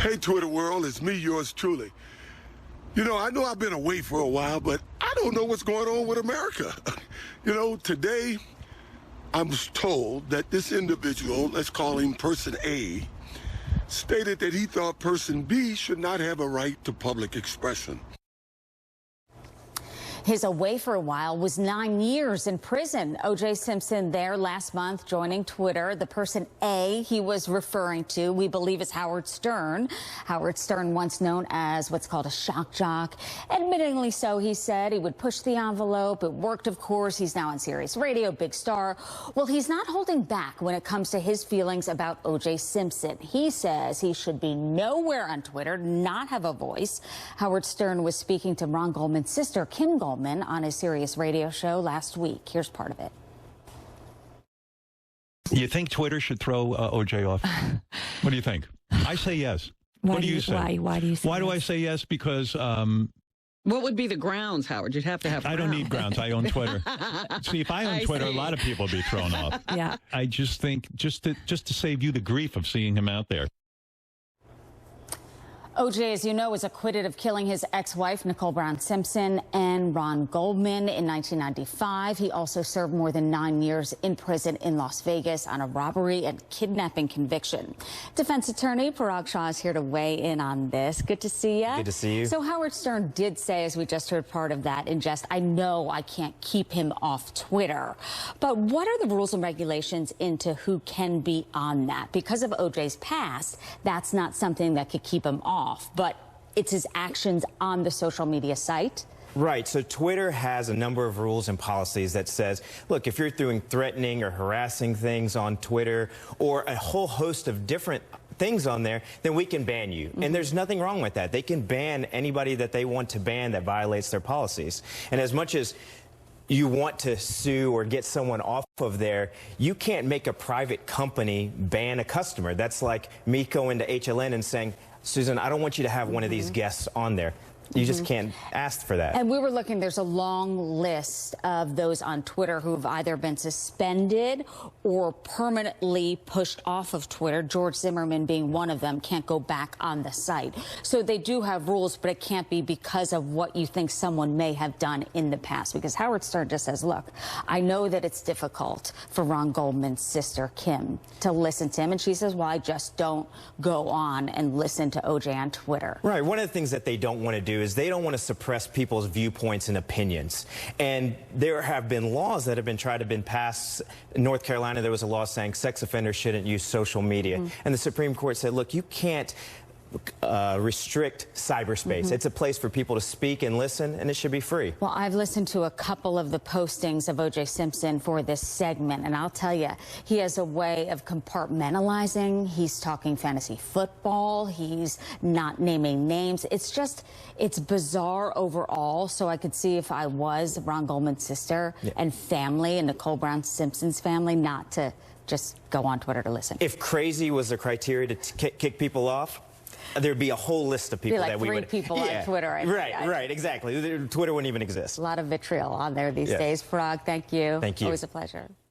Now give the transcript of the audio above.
Hey, Twitter world, it's me, yours truly. You know I've been away for a while, but I don't know what's going on with America. Today I was told that this individual, let's call him Person A, stated that he thought Person B should not have a right to public expression. His away for a while was 9 years in prison. O.J. Simpson there last month joining Twitter. The Person A he was referring to, we believe, is Howard Stern. Howard Stern, once known as what's called a shock jock. Admittingly so, he said. He would push the envelope. It worked, of course. He's now on Sirius Radio, big star. Well, he's not holding back when it comes to his feelings about O.J. Simpson. He says he should be nowhere on Twitter, not have a voice. Howard Stern was speaking to Ron Goldman's sister, Kim Goldman, on his Sirius Radio show last week. Here's part of it. You think Twitter should throw OJ off? What do you think? I say yes. What do you say? Why do you say Why do yes? I say yes? Because what would be the grounds, Howard? You'd have to have. I don't need grounds. I own Twitter. See, if I own Twitter, a lot of people would be thrown off. Yeah. I just think just to save you the grief of seeing him out there. O.J., as you know, was acquitted of killing his ex-wife, Nicole Brown Simpson, and Ron Goldman in 1995. He also served more than 9 years in prison in Las Vegas on a robbery and kidnapping conviction. Defense attorney Parag Shah is here to weigh in on this. Good to see you. Good to see you. So Howard Stern did say, as we just heard part of that in jest, I know I can't keep him off Twitter. But what are the rules and regulations into who can be on that? Because of O.J.'s past, that's not something that could keep him off. But it's his actions on the social media site. Right. So Twitter has a number of rules and policies that says, look, if you're doing threatening or harassing things on Twitter or a whole host of different things on there, then we can ban you. And there's nothing wrong with that. They can ban anybody that they want to ban that violates their policies. And as much as you want to sue or get someone off of there, you can't make a private company ban a customer. That's like me going to HLN and saying, Susan, I don't want you to have one of these guests on there. You just can't ask for that. And we were looking, there's a long list of those on Twitter who've either been suspended or permanently pushed off of Twitter. George Zimmerman being one of them, can't go back on the site. So they do have rules, but it can't be because of what you think someone may have done in the past. Because Howard Stern just says, look, I know that it's difficult for Ron Goldman's sister, Kim, to listen to him. And she says, well, I just don't go on and listen to OJ on Twitter. Right. One of the things that they don't want to do is they don't want to suppress people's viewpoints and opinions. And there have been laws that have been tried to be passed. In North Carolina, there was a law saying sex offenders shouldn't use social media. And the Supreme Court said, look, you can't restrict cyberspace. It's a place for people to speak and listen, and it should be free. Well, I've listened to a couple of the postings of O.J. Simpson for this segment, and I'll tell you, he has a way of compartmentalizing. He's talking fantasy football. He's not naming names. It's bizarre overall. So I could see if I was Ron Goldman's sister and family and Nicole Brown Simpson's family, not to just go on Twitter to listen. If crazy was the criteria to kick people off, there'd be a whole list of people like that we would. people on Twitter. Right, exactly. Twitter wouldn't even exist. A lot of vitriol on there these days. Parag, thank you. Thank you. Always a pleasure.